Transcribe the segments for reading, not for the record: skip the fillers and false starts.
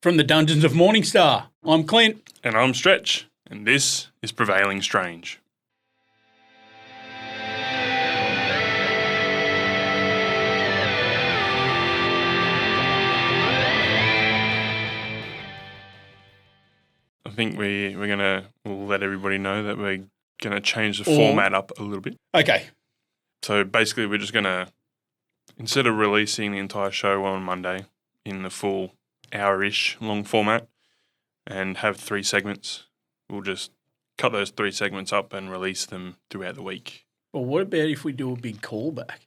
From the dungeons of Morningstar, I'm Clint. And I'm Stretch, and this is Prevailing Strange. I think we'll let everybody know that we're gonna change the format up a little bit. Okay. So basically, we're just gonna, instead of releasing the entire show on Monday in the full hour-ish long format and have 3 segments, we'll just cut those 3 segments up and release them throughout the week. Well, what about if we do a big callback?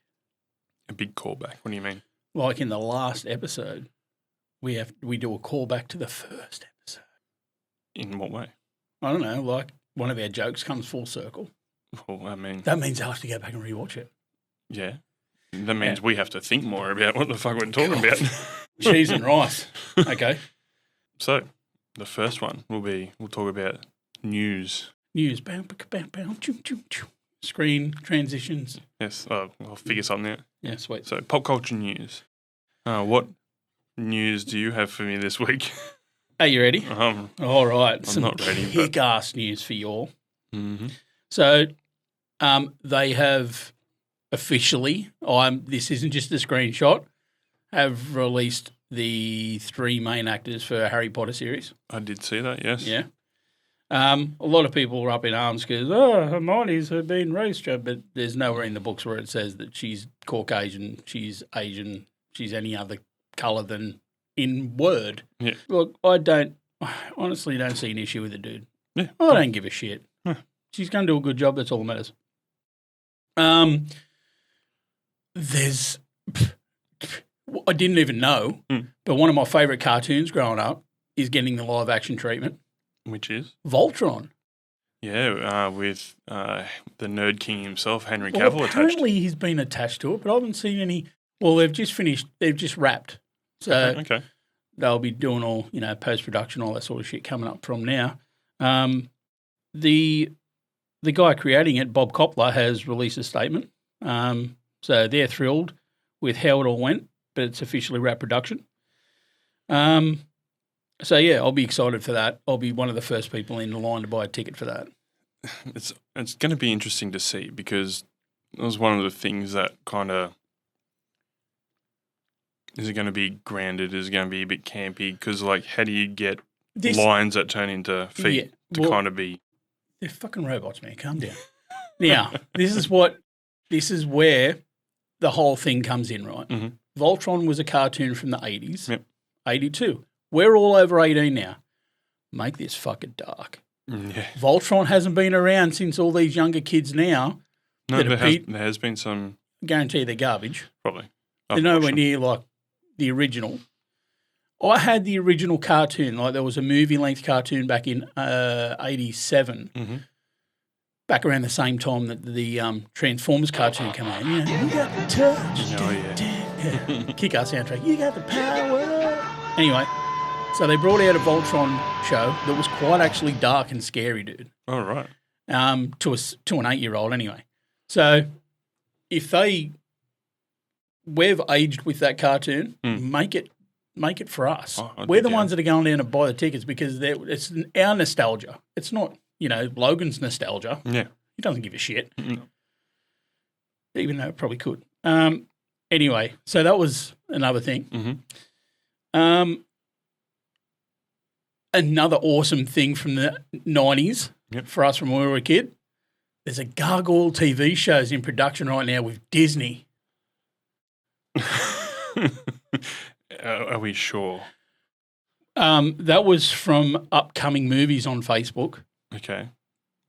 A big callback? What do you mean? Like in the last episode, we do a callback to the first episode. In what way? I don't know, like one of our jokes comes full circle. Well, That means I'll have to go back and rewatch it. Yeah. That means we have to think more about what the fuck we're talking about. Cheese and rice. Okay. So, the first one we'll talk about news. News. Bow, bow, bow, choo, choo, choo. Screen transitions. Yes, I'll figure something out. Yeah, sweet. So, pop culture news. What news do you have for me this week? Are you ready? All right. I'm not ready. Kick-ass news for you all. Mm-hmm. So, they have officially, this isn't just a screenshot, have released the 3 main actors for a Harry Potter series. I did see that, yes. Yeah. A lot of people were up in arms because, Hermione's been race-trapped, but there's nowhere in the books where it says that she's Caucasian, she's Asian, she's any other colour than in word. Yeah. Look, I honestly don't see an issue with the dude. Yeah. I don't give a shit. Huh. She's going to do a good job. That's all that matters. I didn't even know, but one of my favourite cartoons growing up is getting the live action treatment. Which is? Voltron. Yeah, with the nerd king himself, Henry Well, Cavill, attached. apparently he's been attached to it, but I haven't seen any. Well, they've just wrapped. So Okay. they'll be doing all, post-production, all that sort of shit coming up from now. The guy creating it, Bob Kopler, has released a statement. So they're thrilled with how it all went, but it's officially wrapped production. So, yeah, I'll be excited for that. I'll be one of the first people in the line to buy a ticket for that. It's going to be interesting to see because it was one of the things that kind of, is it going to be grounded? Is it going to be a bit campy? Because, how do you get lines that turn into feet to kind of be? They're fucking robots, man. Calm down. Now, this is where the whole thing comes in, right? Mm-hmm. Voltron was a cartoon from the 80s. Yep. 82. We're all over 18 now. Make this fucking dark. Yeah. Voltron hasn't been around since all these younger kids now. No, there has been some. Guarantee they're garbage. Probably. They're nowhere near like the original. I had the original cartoon. Like there was a movie-length cartoon back in 87. Mm-hmm. Back around the same time that the Transformers cartoon came out. You got the touch. Oh, yeah. Kick-ass soundtrack. You got the power. Anyway, so they brought out a Voltron show that was quite actually dark and scary, dude. All right. To an 8-year-old anyway. So if we've aged with that cartoon, make it for us. Oh, we're the ones that are going down to buy the tickets because it's our nostalgia. It's not, Logan's nostalgia. Yeah. He doesn't give a shit. No. Even though it probably could. Anyway, so that was another thing. Mm-hmm. Another awesome thing from the 90s for us from when we were a kid, there's a Gargoyle TV shows in production right now with Disney. Are we sure? That was from upcoming movies on Facebook. Okay.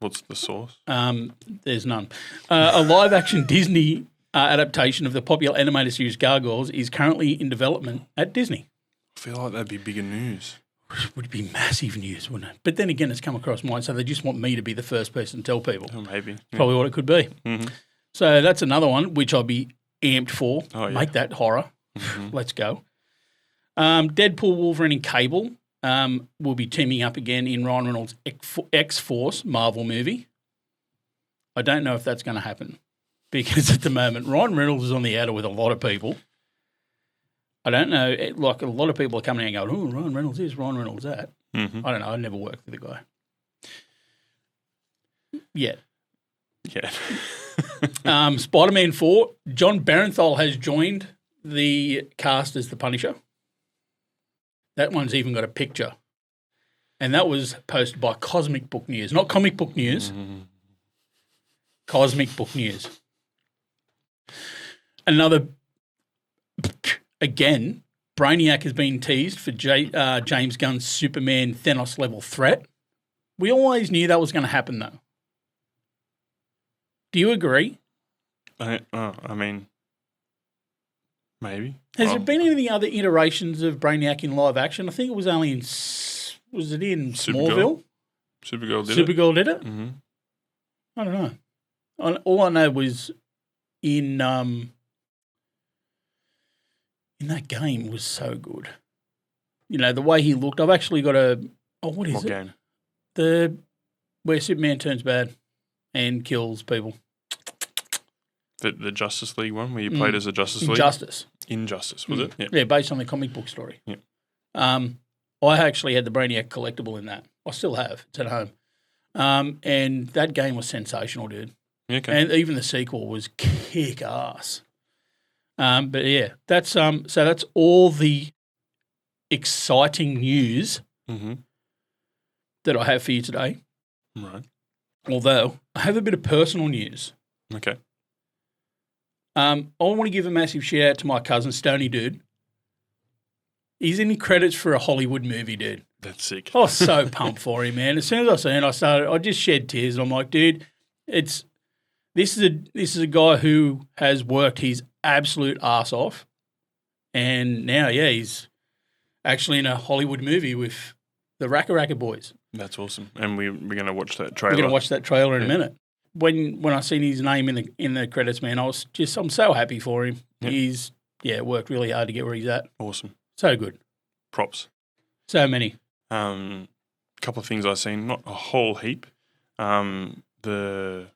What's the source? There's none. A live-action Disney adaptation of the popular animated series Gargoyles is currently in development at Disney. I feel like that'd be bigger news. It would be massive news, wouldn't it? But then again, it's come across mine, so they just want me to be the first person to tell people. Oh, maybe. Yeah. Probably what it could be. Mm-hmm. So that's another one, which I'd be amped for. Oh, yeah. Make that horror. Mm-hmm. Let's go. Deadpool, Wolverine and Cable will be teaming up again in Ryan Reynolds' X-Force Marvel movie. I don't know if that's going to happen because at the moment, Ryan Reynolds is on the outer with a lot of people. I don't know. Like a lot of people are coming out and going, "Oh, Ryan Reynolds this, Ryan Reynolds that." Mm-hmm. I don't know. I never worked with the guy. Yet. Yeah. Spider-Man 4. John Barenthal has joined the cast as the Punisher. That one's even got a picture. And that was posted by Cosmic Book News. Not Comic Book News. Cosmic Book News. Another, again, Brainiac has been teased for James Gunn's Superman Thanos-level threat. We always knew that was going to happen, though. Do you agree? I mean, maybe. Has there been any other iterations of Brainiac in live action? I think it was only in, was it in Smallville? Supergirl did it. Supergirl did it? Mm-hmm. I don't know. All I know was in that game was so good. You know, the way he looked. I've actually got what is What it? game? Where Superman turns bad and kills people. The Justice League one where you played as a Justice League? Injustice. Injustice, was it? Yeah. Yeah, based on the comic book story. Yeah. I actually had the Brainiac collectible in that. I still have. It's at home. And that game was sensational, dude. Okay. And even the sequel was kick ass. But yeah, that's so that's all the exciting news that I have for you today. Right. Although I have a bit of personal news. Okay. I want to give a massive shout out to my cousin Stoney, dude. He's in credits for a Hollywood movie, dude. That's sick. I was so pumped for him, man. As soon as I seen it, I just shed tears. And I'm like, dude, this is a guy who has worked his absolute ass off, and now, yeah, he's actually in a Hollywood movie with the Racka Racka Boys. That's awesome. And we're going to watch that trailer. We're going to watch that trailer in a minute. When I seen his name in the credits, man, I'm so happy for him. Yep. He's worked really hard to get where he's at. Awesome. So good. Props. So many. Couple of things I've seen, not a whole heap. They're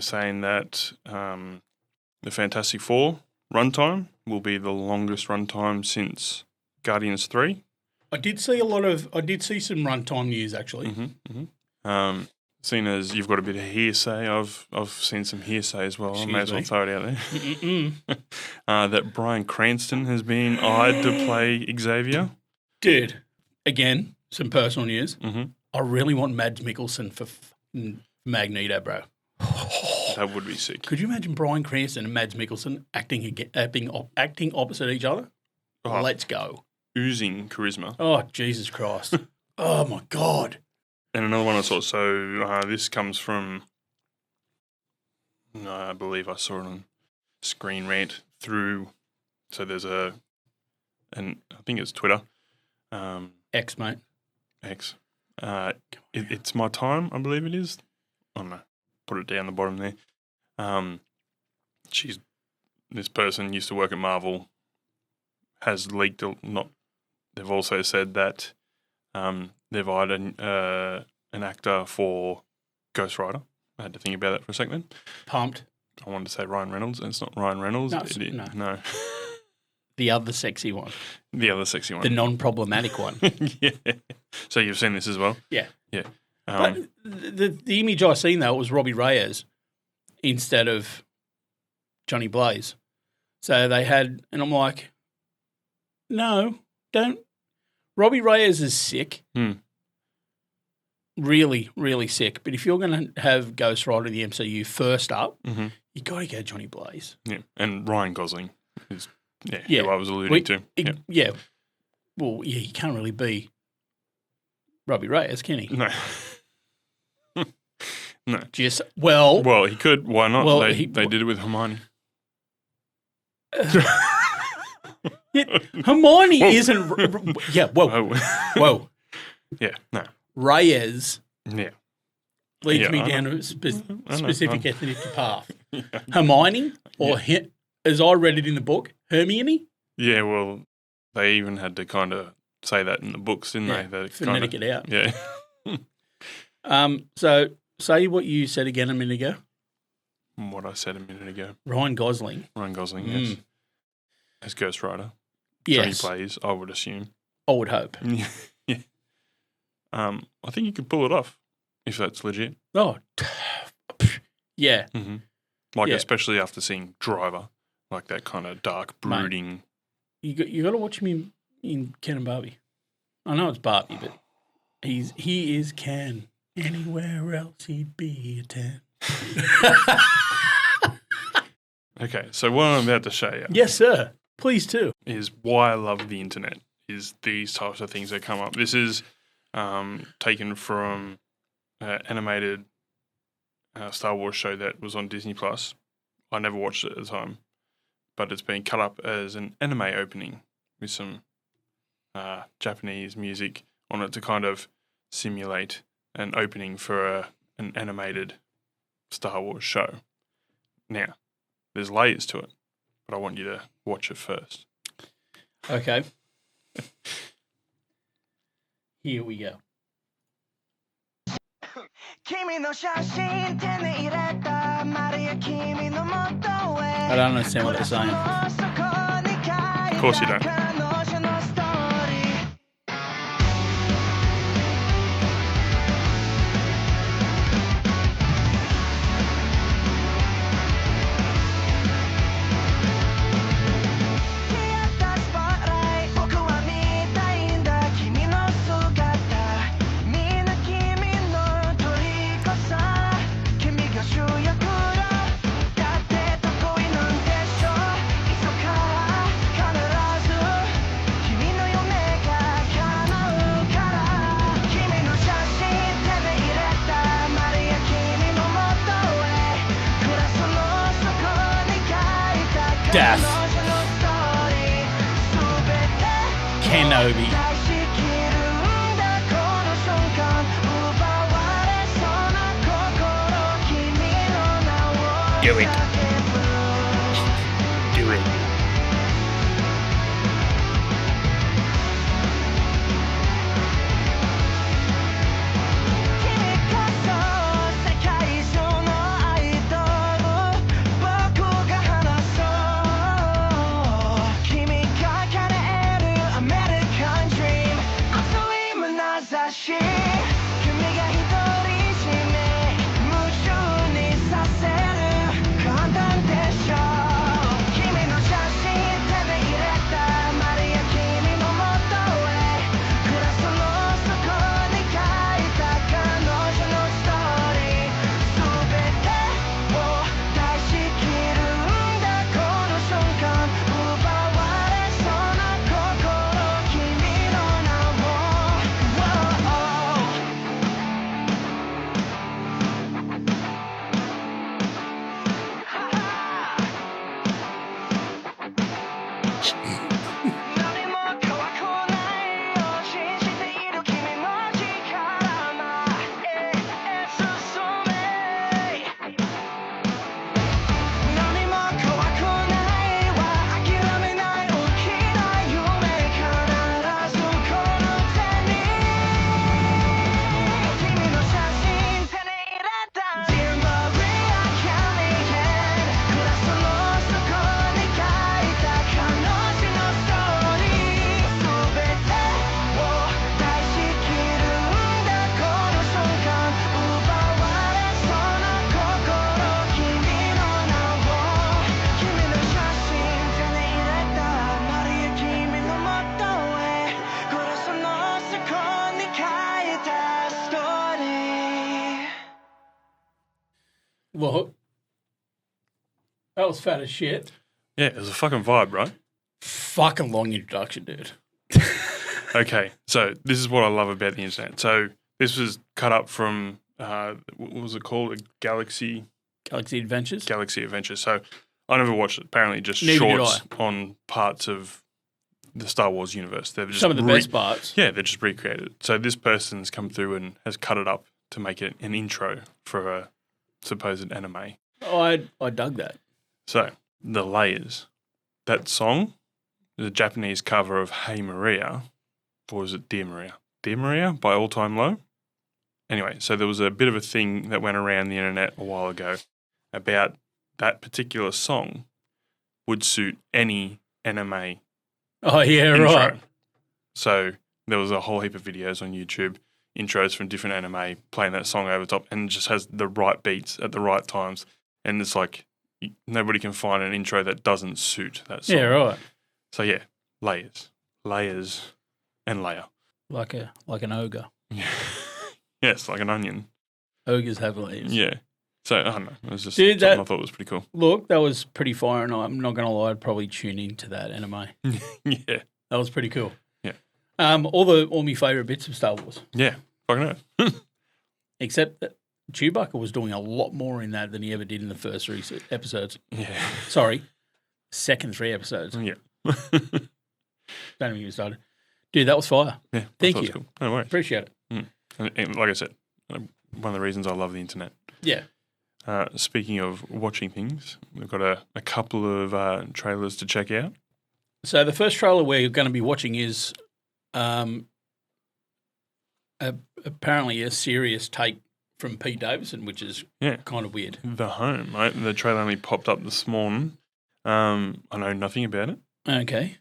saying that the Fantastic Four runtime will be the longest runtime since Guardians 3. I did see some runtime news actually. Seeing as you've got a bit of hearsay, I've seen some hearsay as well. I may as well throw it out there. That Bryan Cranston has been eyed to play Xavier. Dude, again, some personal news. I really want Mads Mikkelsen for Magneto, bro. That would be sick. Could you imagine Bryan Cranston and Mads Mikkelsen acting opposite each other? Oh, Let's go. Oozing charisma. Oh, Jesus Christ. Oh, my God. And another one I saw, so this comes from, I believe I saw it on Screen Rant through, so there's I think it's Twitter. X, mate. X. It's My Time, I believe it is. I don't know. Put it down the bottom there. This person used to work at Marvel, has leaked, they've also said that they've eyed an actor for Ghost Rider. I had to think about that for a second. Pumped. I wanted to say Ryan Reynolds, and it's not Ryan Reynolds. No. The other sexy one. The other sexy one. The non-problematic one. Yeah. So you've seen this as well? Yeah. Yeah. But the image I seen, though, was Robbie Reyes instead of Johnny Blaze. So they had, and I'm like, no, don't. Robbie Reyes is sick. Really, really sick. But if you're going to have Ghost Rider in the MCU first up, you got to go Johnny Blaze. Yeah. And Ryan Gosling is, who I was alluding to. Yeah. Well, yeah, he can't really be Robbie Reyes, can he? No. No. Well, he could. Why not? Well, they did it with Hermione. Hermione isn't. Yeah. Whoa. Whoa. Yeah. No. Reyes. Yeah. Leads me down a specific ethnic path. Yeah. Hermione, or as I read it in the book, Hermione. Yeah. Well, they even had to kind of say that in the books, didn't they? Phonetic it out. Yeah. So say what you said again a minute ago. What I said a minute ago. Ryan Gosling. Yes. as Ghost Rider. Yes. Johnny plays, I would assume. I would hope. Yeah. I think you could pull it off if that's legit. Oh, yeah. Mm-hmm. Like, Yeah. especially after seeing Driver, like that kind of dark, brooding. You got to watch him in Ken and Barbie. I know it's Barbie, but he is Ken. Anywhere else he'd be a 10. Okay, so what I'm about to show you Yes, sir. Please do. is why I love the internet, is these types of things that come up. This is taken from an animated Star Wars show that was on Disney+. I never watched it at the time, but it's been cut up as an anime opening with some Japanese music on it to kind of simulate an opening for an animated Star Wars show. Now, there's layers to it, but I want you to watch it first. Okay. Here we go. I don't understand what they're saying. Of course you don't. Death. Kenobi. Do it. Do it. Well, that was fat as shit. Yeah, it was a fucking vibe, right? Fucking long introduction, dude. Okay, so this is what I love about the internet. So this was cut up from, what was it called? Galaxy Adventures. Galaxy Adventures. So I never watched it. Apparently just Neither did shorts on parts of the Star Wars universe. They've just some of the best parts. Yeah, they just recreated it. So this person's come through and has cut it up to make it an intro for a supposed anime. I dug that. So the layers. That song is a Japanese cover of Hey Maria, or is it Dear Maria? Dear Maria by All Time Low. Anyway, so there was a bit of a thing that went around the internet a while ago about that particular song would suit any anime Oh, yeah, intro. right. So there was a whole heap of videos on YouTube, intros from different anime, playing that song over the top, and it just has the right beats at the right times. And it's like nobody can find an intro that doesn't suit that song. Yeah, right. So yeah, layers, and layer. Like an ogre. Yes, like an onion. Ogres have layers. Yeah. So I don't know. It was just Dude, something I thought was pretty cool. Look, that was pretty fire, and I'm not going to lie, I'd probably tune into that anime. Yeah. That was pretty cool. Yeah. All my favourite bits of Star Wars. Yeah. Fucking know. Except that Chewbacca was doing a lot more in that than he ever did in the first 3 episodes. Yeah. Sorry, second 3 episodes. Yeah. Don't even get started. Dude, that was fire. Yeah. Thank that was you. Cool. No worries. Appreciate it. And like I said, one of the reasons I love the internet. Yeah. Speaking of watching things, we've got a couple of trailers to check out. So the first trailer we're going to be watching is apparently a serious take from Pete Davidson, which is kind of weird. The Home, right? The trailer only popped up this morning. I know nothing about it. Okay.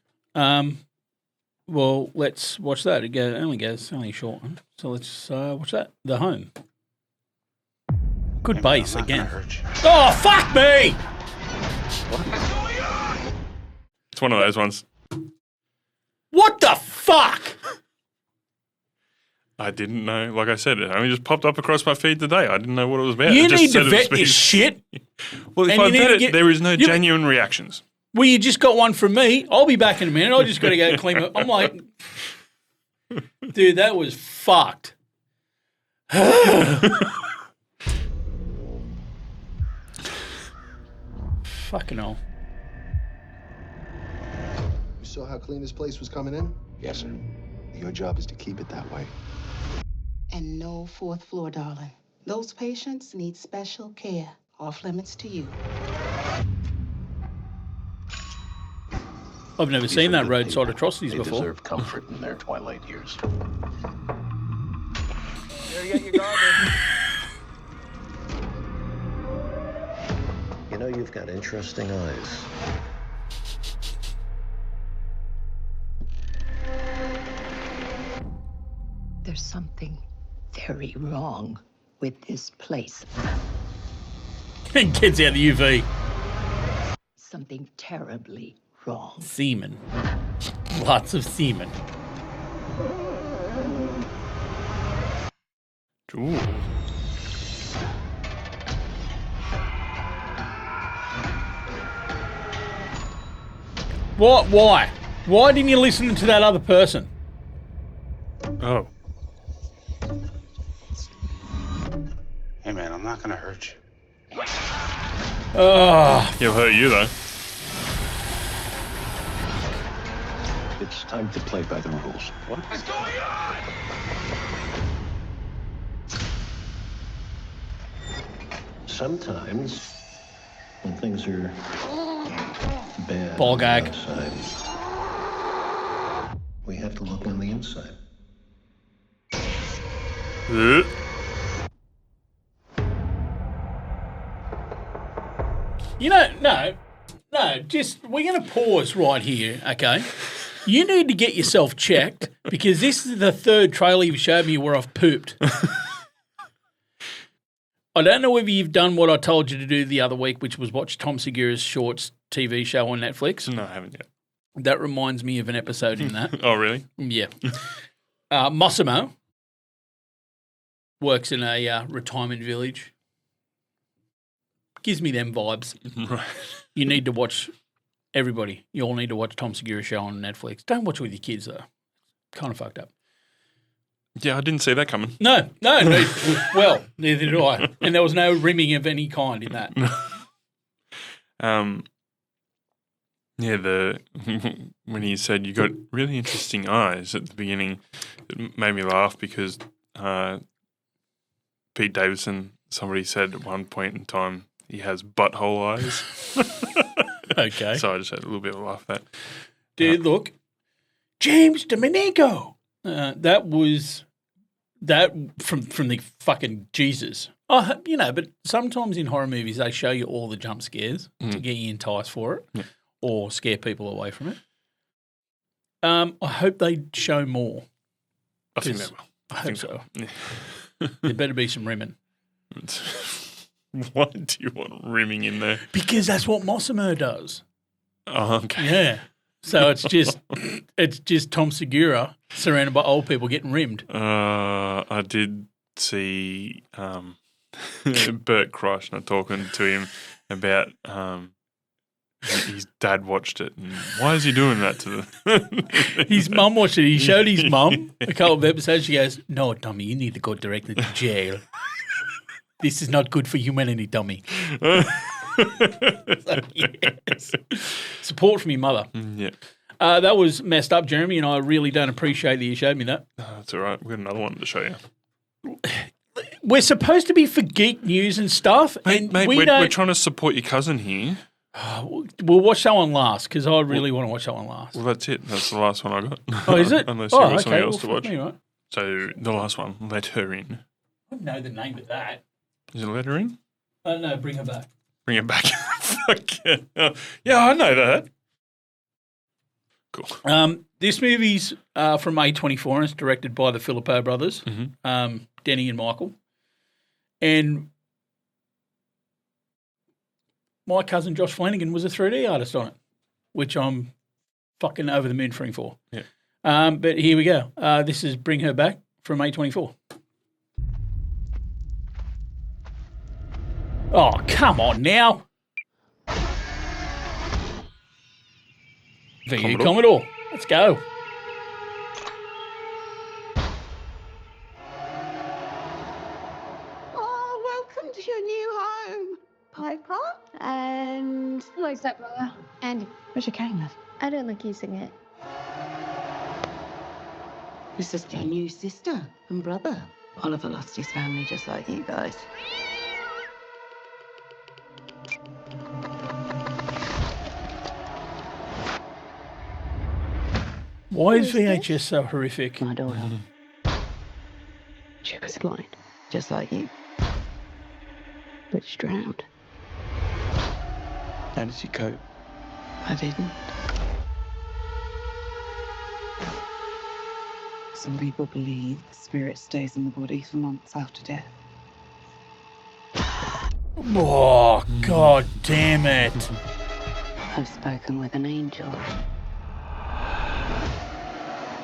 Well, let's watch that. It only a short one. So let's watch that. The Home. Good bass again. Oh, fuck me! What's going on? It's one of those ones. What the fuck? I didn't know. Like I said, it only just popped up across my feed today. I didn't know what it was about. You It just need said to it was vet being- this shit. Well, if and I you need vet to it, get- there is no you- genuine reactions. Well, you just got one from me. I'll be back in a minute. I just got to go clean it. I'm like, dude, that was fucked. Fucking hell. You saw how clean this place was coming in? Yes, sir. Your job is to keep it that way. And no fourth floor, darling. Those patients need special care. Off limits to you. I've never These seen are that good roadside people. atrocities They before. deserve comfort in their twilight years. You know, you've got interesting eyes. There's something very wrong with this place. Kids out the UV. Something terribly wrong. Semen. Lots of semen. Ooh. What? Why? Why didn't you listen to that other person? Oh. Hey, man, I'm not gonna hurt you. Oh, He'll hurt you, though. It's time to play by the rules. What's going on? Sometimes, when things are bad Ball on the gag. outside, we have to look on the inside. you know, no, just, we're going to pause right here, okay? You need to get yourself checked because this is the third trailer you've showed me where I've pooped. I don't know whether you've done what I told you to do the other week, which was watch Tom Segura's Shorts TV show on Netflix. No, I haven't yet. That reminds me of an episode in that. Oh, really? Yeah. Massimo works in a retirement village. Gives me them vibes. Right. You need to watch, everybody, you all need to watch Tom Segura show on Netflix. Don't watch it with your kids, though. Kind of fucked up. Yeah, I didn't see that coming. No. Well, neither did I. And there was no rimming of any kind in that. Yeah, when he said you got really interesting eyes at the beginning, it made me laugh because Pete Davidson, somebody said at one point in time he has butthole eyes. Okay. So I just had a little bit of a laugh at that. Dude, look. James Domenico. That was that from the fucking Jesus. Oh, but sometimes in horror movies they show you all the jump scares to get you enticed for it. Yeah. or scare people away from it. I hope they show more. I think they will. I hope so. Yeah. There better be some rimming. Why do you want rimming in there? Because that's what Mossimer does. Oh, okay. Yeah. So it's just Tom Segura surrounded by old people getting rimmed. I did see Bert Kreischer talking to him about his dad watched it and why is he doing that to them? His mum watched it. He showed his mum a couple of episodes. She goes, "No, Tommy, you need to go directly to jail. This is not good for humanity, Tommy." So, yes. Support from your mother. Yeah. That was messed up, Jeremy, and I really don't appreciate that you showed me that. That's all right. We've got another one to show you. We're supposed to be for geek news and stuff, Mate, we're trying to support your cousin here. We'll watch that one last because I really want to watch that one last. Well, that's it. That's the last one I got. Oh, is it? Unless you've got something else well, to watch. Me, right? So the last one, Let Her In. I don't know the name of that. Is it Let Her In? No, Bring Her Back. Bring it back. Fuck yeah. Yeah, I know that. Cool. This movie's from A24 and it's directed by the Philippou brothers, Denny and Michael. And my cousin Josh Flanagan was a 3D artist on it, which I'm fucking over the moon for him for. Yeah. But here we go. This is Bring Her Back from A24. Oh, come on now. VU Commodore. Let's go. Oh, welcome to your new home, Piper. And Hello, stepbrother. Andy, where's your cane, love? I don't like using it. This is your new sister and brother. Oliver lost his family just like you guys. Why is VHS so horrific? My daughter. She was blind, just like you. But she drowned. How did she cope? I didn't. Some people believe the spirit stays in the body for months after death. Oh, God damn it. I've spoken with an angel.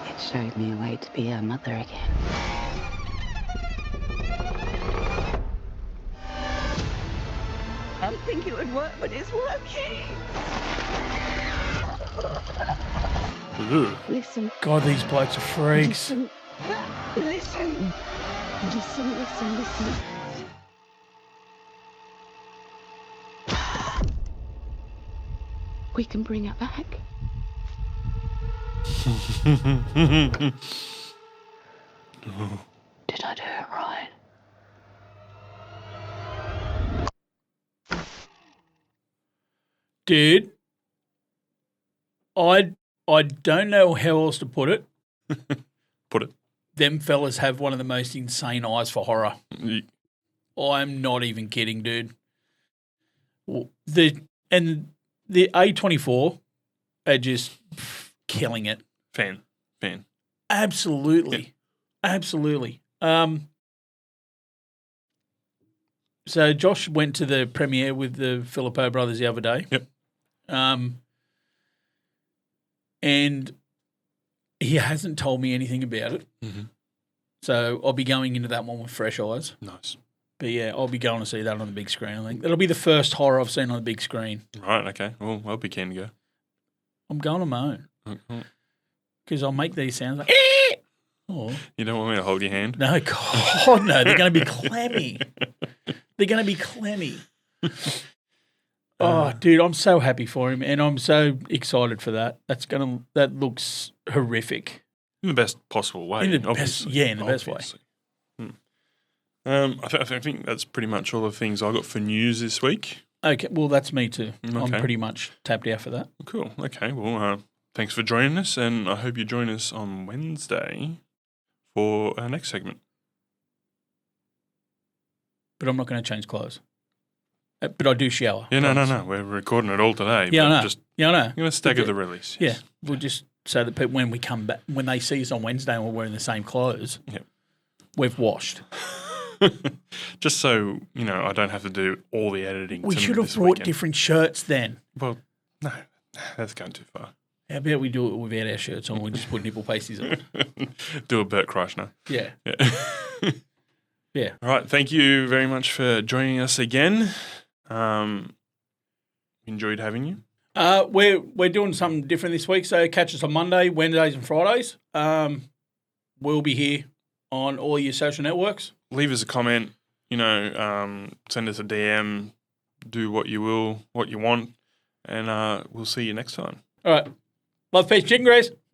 It showed me a way to be her mother again. I didn't think it would work, but it's working. Listen. God, these blokes are freaks. Listen. Listen. Listen, listen, listen. We can bring her back. Did I do it right? Dude, I don't know how else to put it. Put it. Them fellas have one of the most insane eyes for horror. I'm not even kidding, dude. The A24 are just killing it. Fan. Absolutely. Yeah. Absolutely. So Josh went to the premiere with the Philippou brothers the other day. Yep. And he hasn't told me anything about it. Mm-hmm. So I'll be going into that one with fresh eyes. Nice. But yeah, I'll be going to see that on the big screen, I think. That'll be the first horror I've seen on the big screen. Right, okay. Well, I'll be keen to go. I'm going on my own. Okay. Because I'll make these sounds like, oh. You don't want me to hold your hand? No, God, no. They're going to be clammy. They're going to be clammy. Oh, dude, I'm so happy for him, and I'm so excited for that. That looks horrific. In the best possible way, In the obviously. best way. I think that's pretty much all the things I got for news this week. Okay, well, that's me too. Okay. I'm pretty much tapped out for that. Cool. Okay. Well, thanks for joining us, and I hope you join us on Wednesday for our next segment. But I'm not going to change clothes. But I do shower. Yeah, no. We're recording it all today. Yeah, but I know. Just, Yeah, I know. you're going to stagger the release. Yeah, Yes. we'll just so that people, when we come back, when they see us on Wednesday and we're wearing the same clothes, we've washed. Just so, I don't have to do all the editing. We should have brought different shirts then. Well, no, that's going too far. How about we do it without our shirts on? We just put nipple pasties on. Do a Bert Kreischer. Yeah. Yeah. All right. Thank you very much for joining us again. Enjoyed having you. We're doing something different this week, so catch us on Monday, Wednesdays and Fridays. We'll be here on all your social networks. Leave us a comment, send us a DM, do what you will, what you want, and we'll see you next time. All right. Love, peace, chicken grease.